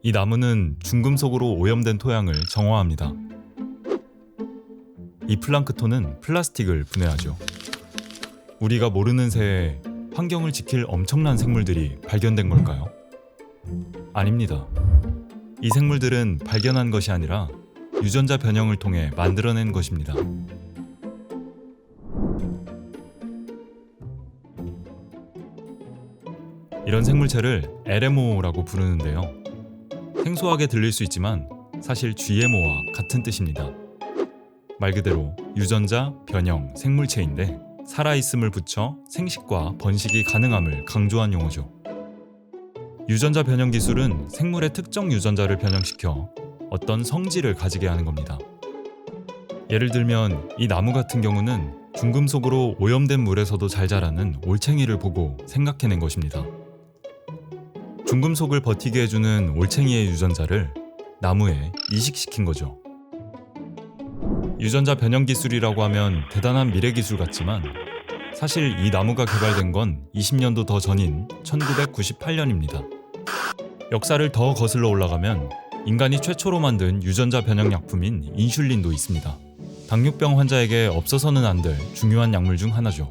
이 나무는 중금속으로 오염된 토양을 정화합니다. 이 플랑크톤은 플라스틱을 분해하죠. 우리가 모르는 새에 환경을 지킬 엄청난 생물들이 발견된 걸까요? 아닙니다. 이 생물들은 발견한 것이 아니라 유전자 변형을 통해 만들어낸 것입니다. 이런 생물체를 LMO라고 부르는데요. 생소하게 들릴 수 있지만 사실 GMO와 같은 뜻입니다. 말 그대로 유전자 변형 생물체인데 살아있음을 붙여 생식과 번식이 가능함을 강조한 용어죠. 유전자 변형 기술은 생물의 특정 유전자를 변형시켜 어떤 성질을 가지게 하는 겁니다. 예를 들면 이 나무 같은 경우는 중금속으로 오염된 물에서도 잘 자라는 올챙이를 보고 생각해낸 것입니다. 중금속을 버티게 해주는 올챙이의 유전자를 나무에 이식시킨 거죠. 유전자 변형 기술이라고 하면 대단한 미래 기술 같지만 사실 이 나무가 개발된 건 20년도 더 전인 1998년입니다. 역사를 더 거슬러 올라가면 인간이 최초로 만든 유전자 변형 약품인 인슐린도 있습니다. 당뇨병 환자에게 없어서는 안 될 중요한 약물 중 하나죠.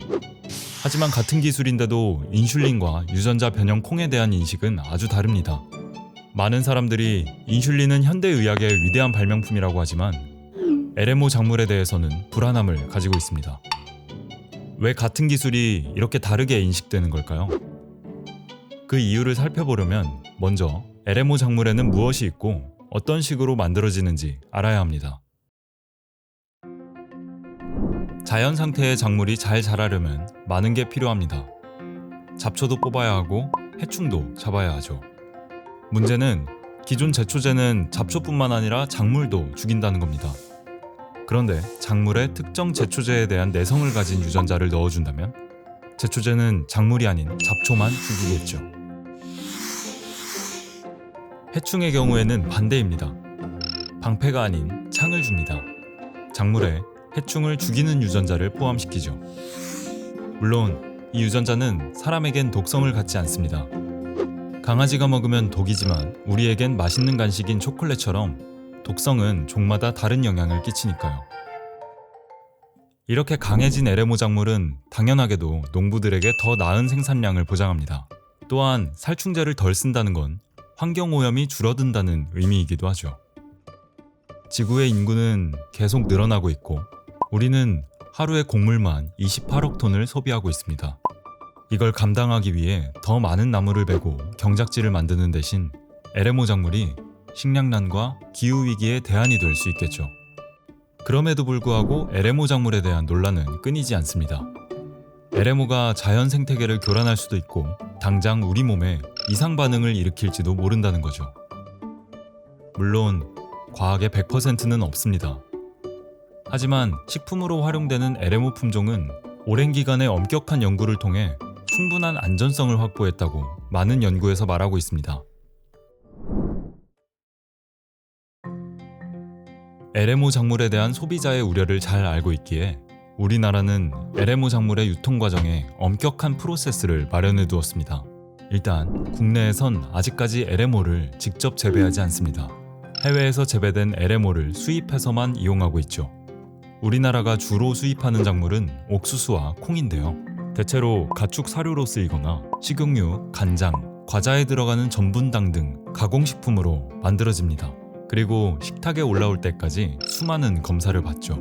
하지만 같은 기술인데도 인슐린과 유전자 변형 콩에 대한 인식은 아주 다릅니다. 많은 사람들이 인슐린은 현대의학의 위대한 발명품이라고 하지만 LMO 작물에 대해서는 불안함을 가지고 있습니다. 왜 같은 기술이 이렇게 다르게 인식되는 걸까요? 그 이유를 살펴보려면 먼저 LMO 작물에는 무엇이 있고 어떤 식으로 만들어지는지 알아야 합니다. 자연 상태의 작물이 잘 자라려면 많은 게 필요합니다. 잡초도 뽑아야 하고 해충도 잡아야 하죠. 문제는 기존 제초제는 잡초뿐만 아니라 작물도 죽인다는 겁니다. 그런데 작물에 특정 제초제에 대한 내성을 가진 유전자를 넣어준다면 제초제는 작물이 아닌 잡초만 죽이겠죠. 해충의 경우에는 반대입니다. 방패가 아닌 창을 줍니다. 작물에 해충을 죽이는 유전자를 포함시키죠. 물론 이 유전자는 사람에겐 독성을 갖지 않습니다. 강아지가 먹으면 독이지만 우리에겐 맛있는 간식인 초콜릿처럼 독성은 종마다 다른 영향을 끼치니까요. 이렇게 강해진 LMO 작물은 당연하게도 농부들에게 더 나은 생산량을 보장합니다. 또한 살충제를 덜 쓴다는 건 환경오염이 줄어든다는 의미이기도 하죠. 지구의 인구는 계속 늘어나고 있고 우리는 하루에 곡물만 28억 톤을 소비하고 있습니다. 이걸 감당하기 위해 더 많은 나무를 베고 경작지를 만드는 대신 LMO 작물이 식량난과 기후위기의 대안이 될 수 있겠죠. 그럼에도 불구하고 LMO 작물에 대한 논란은 끊이지 않습니다. LMO가 자연 생태계를 교란할 수도 있고 당장 우리 몸에 이상 반응을 일으킬지도 모른다는 거죠. 물론 과학의 100%는 없습니다. 하지만 식품으로 활용되는 LMO 품종은 오랜 기간의 엄격한 연구를 통해 충분한 안전성을 확보했다고 많은 연구에서 말하고 있습니다. LMO 작물에 대한 소비자의 우려를 잘 알고 있기에 우리나라는 LMO 작물의 유통 과정에 엄격한 프로세스를 마련해 두었습니다. 일단 국내에선 아직까지 LMO를 직접 재배하지 않습니다. 해외에서 재배된 LMO를 수입해서만 이용하고 있죠. 우리나라가 주로 수입하는 작물은 옥수수와 콩인데요. 대체로 가축 사료로 쓰이거나 식용유, 간장, 과자에 들어가는 전분당 등 가공식품으로 만들어집니다. 그리고 식탁에 올라올 때까지 수많은 검사를 받죠.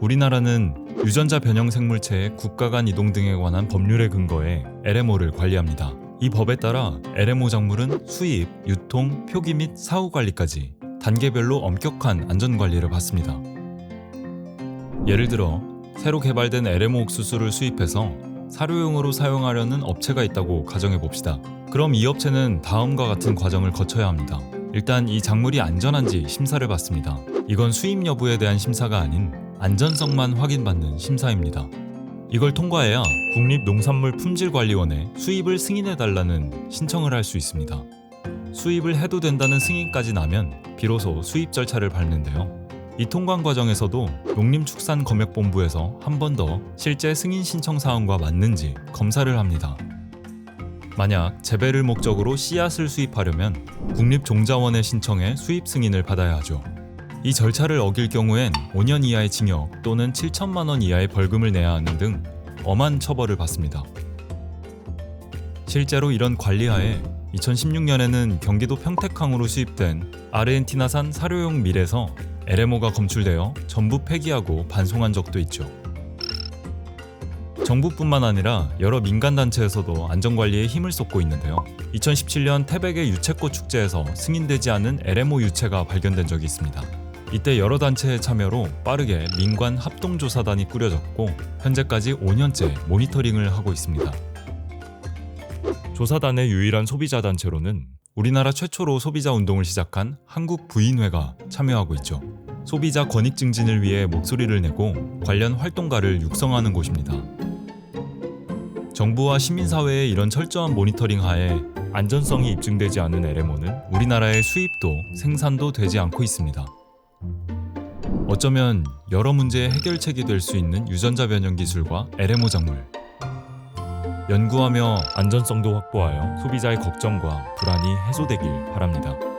우리나라는 유전자 변형 생물체의 국가 간 이동 등에 관한 법률에 근거해 LMO를 관리합니다. 이 법에 따라 LMO 작물은 수입, 유통, 표기 및 사후 관리까지 단계별로 엄격한 안전관리를 받습니다. 예를 들어 새로 개발된 LMO 옥수수를 수입해서 사료용으로 사용하려는 업체가 있다고 가정해봅시다. 그럼 이 업체는 다음과 같은 과정을 거쳐야 합니다. 일단 이 작물이 안전한지 심사를 받습니다. 이건 수입 여부에 대한 심사가 아닌 안전성만 확인받는 심사입니다. 이걸 통과해야 국립농산물품질관리원에 수입을 승인해달라는 신청을 할 수 있습니다. 수입을 해도 된다는 승인까지 나면 비로소 수입 절차를 밟는데요. 이 통관 과정에서도 농림축산검역본부에서 한 번 더 실제 승인 신청 사항과 맞는지 검사를 합니다. 만약 재배를 목적으로 씨앗을 수입하려면 국립종자원에 신청해 수입 승인을 받아야 하죠. 이 절차를 어길 경우엔 5년 이하의 징역 또는 7천만 원 이하의 벌금을 내야 하는 등 엄한 처벌을 받습니다. 실제로 이런 관리하에 2016년에는 경기도 평택항으로 수입된 아르헨티나산 사료용 밀에서 LMO가 검출되어 전부 폐기하고 반송한 적도 있죠. 정부뿐만 아니라 여러 민간단체에서도 안전관리에 힘을 쏟고 있는데요. 2017년 태백의 유채꽃 축제에서 승인되지 않은 LMO 유채가 발견된 적이 있습니다. 이때 여러 단체의 참여로 빠르게 민관 합동조사단이 꾸려졌고 현재까지 5년째 모니터링을 하고 있습니다. 조사단의 유일한 소비자 단체로는 우리나라 최초로 소비자 운동을 시작한 한국부인회가 참여하고 있죠. 소비자 권익 증진을 위해 목소리를 내고 관련 활동가를 육성하는 곳입니다. 정부와 시민사회의 이런 철저한 모니터링 하에 안전성이 입증되지 않은 LMO는 우리나라의 수입도 생산도 되지 않고 있습니다. 어쩌면 여러 문제의 해결책이 될 수 있는 유전자 변형 기술과 LMO 작물, 연구하며 안전성도 확보하여 소비자의 걱정과 불안이 해소되길 바랍니다.